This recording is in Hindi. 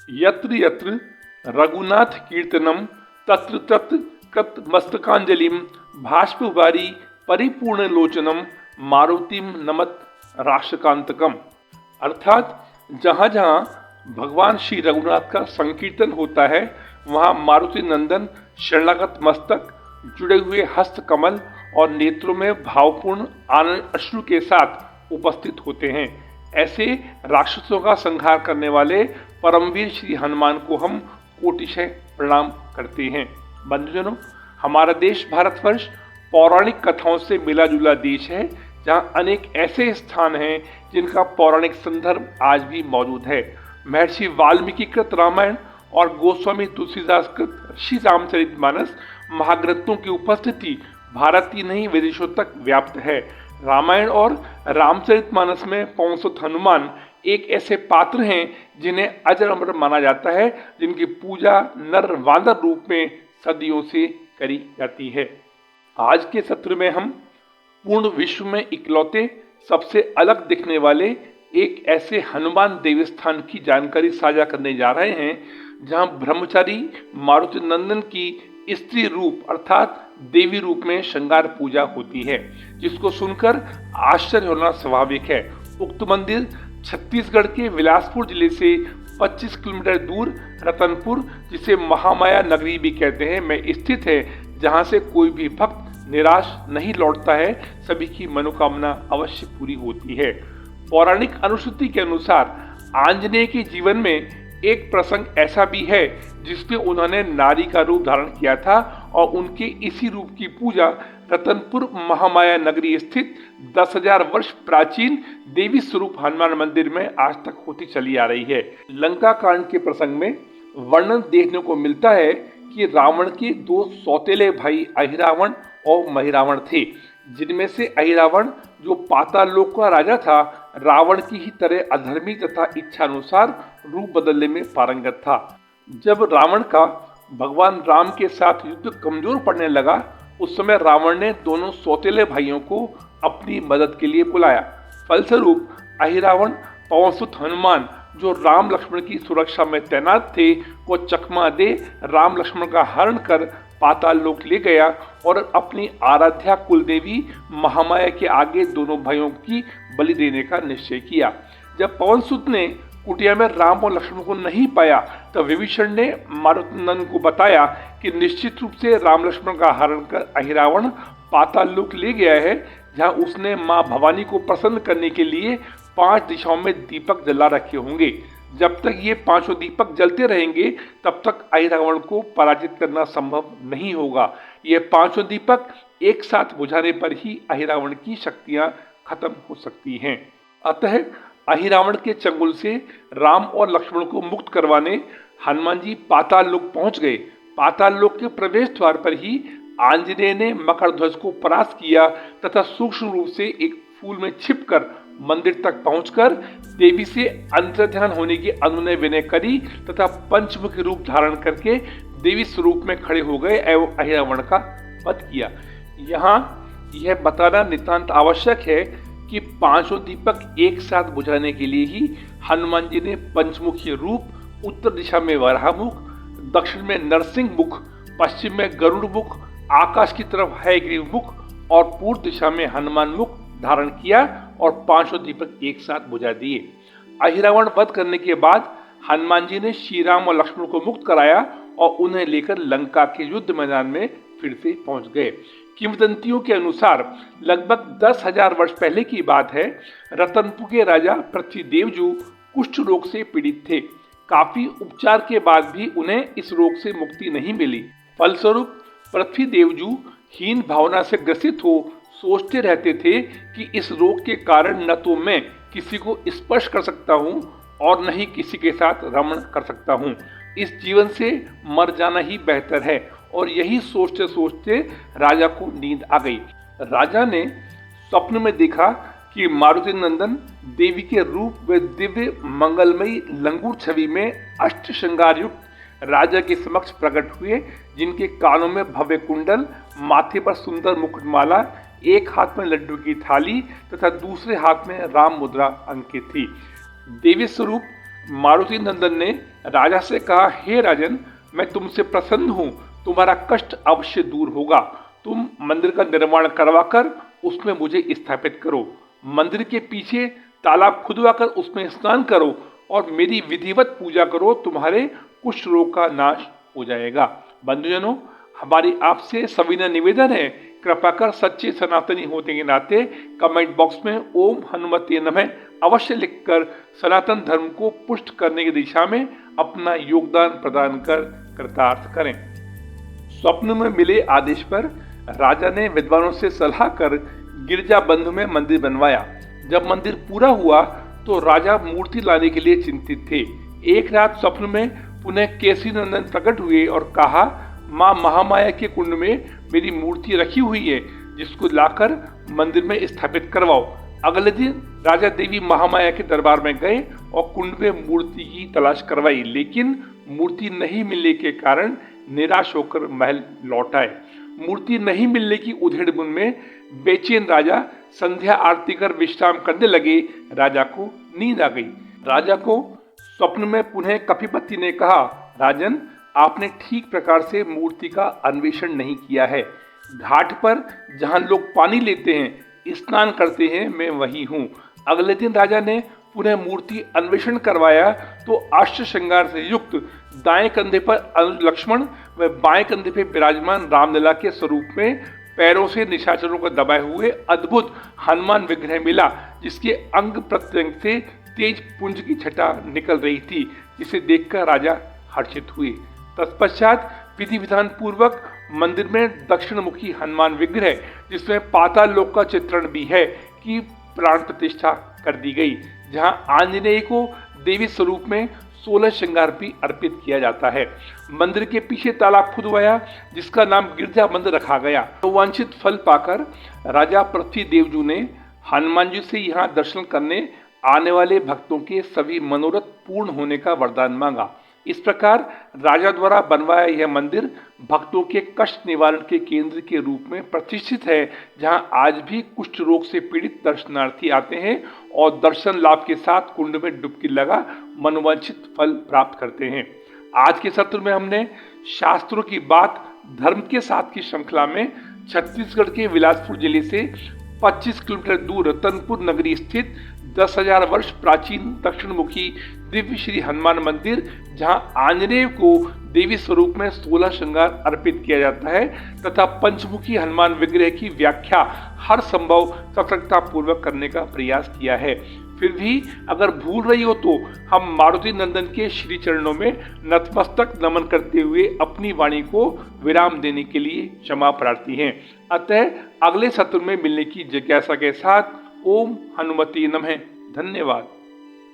यत्र यत्र रघुनाथ कीर्तनम तत्र तत्र कृत मस्तकांजलिम भाष्पवारी परिपूर्ण लोचनम मारुतिम नमत राष्ट्रकांतकम। अर्थात जहाँ जहाँ भगवान श्री रघुनाथ का संकीर्तन होता है वहाँ मारुति नंदन शरणागत मस्तक, जुड़े हुए हस्त कमल और नेत्रों में भावपूर्ण आनंद अश्रु के साथ उपस्थित होते हैं। ऐसे राक्षसों का संहार करने वाले परमवीर श्री हनुमान को हम कोटिशः प्रणाम करते हैं। बंधुजनों, हमारा देश भारतवर्ष पौराणिक कथाओं से मिला जुला देश है, जहाँ अनेक ऐसे स्थान हैं जिनका पौराणिक संदर्भ आज भी मौजूद है। महर्षि वाल्मीकि कृत रामायण और गोस्वामी तुलसीदास कृत श्री रामचरितमानस महाग्रंथों की उपस्थिति भारत ही नहीं विदेशों तक व्याप्त है। रामायण और रामचरितमानस में पवनसुत हनुमान एक ऐसे पात्र हैं जिन्हें अजर अमर माना जाता है, जिनकी पूजा नर वानर रूप में सदियों से करी जाती है। आज के सत्र में हम पूर्ण विश्व में इकलौते सबसे अलग दिखने वाले एक ऐसे हनुमान देवस्थान की जानकारी साझा करने जा रहे हैं, जहां ब्रह्मचारी मारुति नंदन की स्त्री रूप अर्थात देवी रूप में श्रृंगार पूजा होती है, जिसको सुनकर आश्चर्य होना स्वाभाविक है। उक्त मंदिर छत्तीसगढ़ के बिलासपुर जिले से 25 किलोमीटर दूर रतनपुर, जिसे महामाया नगरी भी कहते हैं, में स्थित है, जहां से कोई भी भक्त निराश नहीं लौटता है, सभी की मनोकामना अवश्य पूरी होती है। पौराणिक अनुश्रुति के अनुसार आंजनेय के जीवन में एक प्रसंग ऐसा भी है जिसमें उन्होंने नारी का रूप धारण किया था और उनके इसी रूप की पूजा रतनपुर महामाया नगरी स्थित 10,000 वर्ष प्राचीन देवी स्वरूप हनुमान मंदिर में आज तक होती चली आ रही है। लंका कांड के प्रसंग में वर्णन देखने को मिलता है कि रावण के 2 सौतेले भाई अहिरावण और महिरावण थे, जिनमें से अहिरावण जो पाताल लोक का राजा था, रावण की ही तरह अधर्मी तथा इच्छानुसार रूप बदलने में पारंगत था। जब रावण का भगवान राम के साथ युद्ध कमजोर पड़ने लगा, उस समय रावण ने दोनों सौतेले भाइयों को अपनी मदद के लिए बुलाया। फलस्वरूप अहिरावण पवनसुत हनुमान, जो राम लक्ष्मण की सुरक्षा में तैनात थे, को चकमा दे राम लक्ष्मण का हरण कर पाताल लोक ले गया और अपनी आराध्या कुलदेवी महामाया के आगे दोनों भाइयों की बलि देने का निश्चय किया। जब पवनसुत ने कुटिया में राम और लक्ष्मण को नहीं पाया, तब विभीषण ने मारुतनंदन को बताया कि निश्चित रूप से राम लक्ष्मण का हरण कर अहिरावण पाताल लोक ले गया है, जहां उसने मां भवानी को प्रसन्न करने के लिए 5 दिशाओं में दीपक जला रखे होंगे। जब तक ये 5 दीपक जलते रहेंगे, तब तक अहिरावण को पराजित करना संभव नहीं होगा। ये 5 दीपक एक साथ बुझाने पर ही अहिरावण की शक्तियां खत्म हो सकती हैं। अतः अहिरावण के चंगुल से राम और लक्ष्मण को मुक्त करवाने हनुमान जी पाताल लोक पहुंच गए। पाताल लोक के प्रवेश द्वार पर ही आंजनेय ने मकरध्वज को परास्त किया तथा सूक्ष्म रूप से एक फूल में छिपकर मंदिर तक पहुंचकर देवी से अंतर्ध्यान होने की अनुनय विनय करी तथा पंचमुखी रूप धारण करके देवी स्वरूप में खड़े हो गए एवं अहिरावण का वध किया। यहाँ यह बताना नितांत आवश्यक है कि 5 दीपक एक साथ बुझाने के लिए ही हनुमान जी ने पंचमुखी रूप उत्तर दिशा में वराहमुख, दक्षिण में नरसिंह मुख, पश्चिम में गरुड़ मुख, आकाश की तरफ हयग्रीव मुख और पूर्व दिशा में हनुमान मुख धारण किया और 5 दीपक एक साथ बुझा दिए। अहिरावण वध करने के बाद हनुमान जी ने श्री राम और लक्ष्मण को मुक्त कराया और उन्हें लेकर लंका के युद्ध मैदान में फिर से पहुंच गए। किंवदंतियों के अनुसार लगभग 10,000 वर्ष पहले की बात है। रतनपुर के राजा पृथ्वीदेवजू कुष्ठ रोग से पीड़ित थे। काफी उपचार के बाद भी उन्हें इस रोग से मुक्ति नहीं मिली। फलस्वरूप पृथ्वीदेवजू हीन भावना से ग्रसित हो सोचते रहते थे कि इस रोग के कारण न तो मैं किसी को स्पर्श कर सकता हूँ और न ही किसी के साथ रमण कर सकता हूँ। इस जीवन से मर जाना ही बेहतर है। और यही सोचते सोचते राजा को नींद आ गई। राजा ने स्वप्न में देखा कि मारुति नंदन देवी के रूप व दिव्य मंगलमयी लंगूर छवि में अष्ट श्रृंगार युक्त राजा के समक्ष प्रकट हुए, जिनके कानों में भव्य कुंडल, माथे पर सुंदर मुकुटमाला, एक हाथ में लड्डू की थाली तथा दूसरे हाथ में राम मुद्रा अंकित थी। देवी स्वरूप मारुति नंदन ने राजा से कहा, हे राजन, मैं तुमसे प्रसन्न हूँ, तुम्हारा कष्ट अवश्य दूर होगा। तुम मंदिर का निर्माण करवाकर उसमें मुझे स्थापित करो। मंदिर के पीछे तालाब खुदवाकर उसमें स्नान करो और मेरी विधिवत पूजा करो, तुम्हारे कुष्ठ रोग का नाश हो जाएगा। बंधुजनों, हमारी आपसे सविनय निवेदन है, कृपा कर सच्चे सनातनी होने के नाते कमेंट बॉक्स में ओम हनुमते नमः अवश्य लिखकर सनातन धर्म को पुष्ट करने की दिशा में अपना योगदान प्रदान कर कृतार्थ करें। स्वप्न में मिले आदेश पर राजा ने विद्वानों से सलाह कर गिरजा बंध में मंदिर बनवाया। जब मंदिर पूरा हुआ तो राजा मूर्ति लाने के लिए चिंतित थे। एक रात स्वप्न में पुनः केसरी नंदन प्रकट हुए और कहा, माँ महामाया के कुंड में मेरी मूर्ति रखी हुई है, जिसको लाकर मंदिर में स्थापित करवाओ। अगले दिन राजा देवी महामाया के दरबार में गए और कुंड में मूर्ति की तलाश करवाई, लेकिन मूर्ति नहीं मिलने के कारण निराश होकर महल लौट आए। मूर्ति नहीं मिलने की उधेड़-बुन में बेचैन राजा संध्या आरती कर विश्राम करने लगे। राजा को नींद आ गई। राजा को स्वप्न में पुनः कपिपति ने कहा, राजन, आपने ठीक प्रकार से मूर्ति का अन्वेषण नहीं किया है। घाट पर जहां लोग पानी लेते हैं, स्नान करते हैं, मैं वही हूँ। अगले दिन राजा ने पुनः मूर्ति अन्वेषण करवाया तो अष्ट श्रृंगार से युक्त दाएं कंधे पर लक्ष्मण व बाएं कंधे पर विराजमान रामलला के स्वरूप में पैरों से निशाचरों को दबाए हुए अद्भुत हनुमान विग्रह मिला, जिसके अंग प्रत्यंग से तेज पुंज की छटा निकल रही थी, जिसे देखकर राजा हर्षित हुए। तत्पश्चात विधि विधान पूर्वक मंदिर में दक्षिण मुखी हनुमान विग्रह, जिसमें पाताल लोक का चित्रण भी है, की प्राण प्रतिष्ठा कर दी गई, जहां आंजनेय को देवी स्वरूप में 16 श्रृंगार भी अर्पित किया जाता है। मंदिर के पीछे तालाब खुदवाया, जिसका नाम गिरजा बंद रखा गया। तो वांछित फल पाकर राजा पृथ्वी देवजू ने हनुमान जी से यहाँ दर्शन करने आने वाले भक्तों के सभी मनोरथ पूर्ण होने का वरदान मांगा। इस प्रकार राजा द्वारा बनवाया यह मंदिर भक्तों के कष्ट निवारण के केंद्र के रूप में प्रतिष्ठित है, जहां आज भी कुष्ठ रोग से पीड़ित दर्शनार्थी आते हैं और दर्शन लाभ के साथ कुंड में डुबकी लगा मनोवांछित फल प्राप्त करते हैं। आज के सत्र में हमने शास्त्रों की बात धर्म के साथ की श्रृंखला में छत्तीसगढ़ के बिलासपुर जिले से 25 किलोमीटर दूर रतनपुर नगरी स्थित 10,000 वर्ष प्राचीन दक्षिणमुखी दिव्य श्री हनुमान मंदिर, जहां आंजनेय को देवी स्वरूप में 16 श्रृंगार अर्पित किया जाता है तथा पंचमुखी हनुमान विग्रह की व्याख्या हर संभव सतर्कता पूर्वक करने का प्रयास किया है। फिर भी अगर भूल रही हो तो हम मारुति नंदन के श्री चरणों में नतमस्तक नमन करते हुए अपनी वाणी को विराम देने के लिए क्षमा प्रार्थी हैं। अतः अगले सत्र में मिलने की जिज्ञासा के साथ ओम हनुमते नमः। धन्यवाद।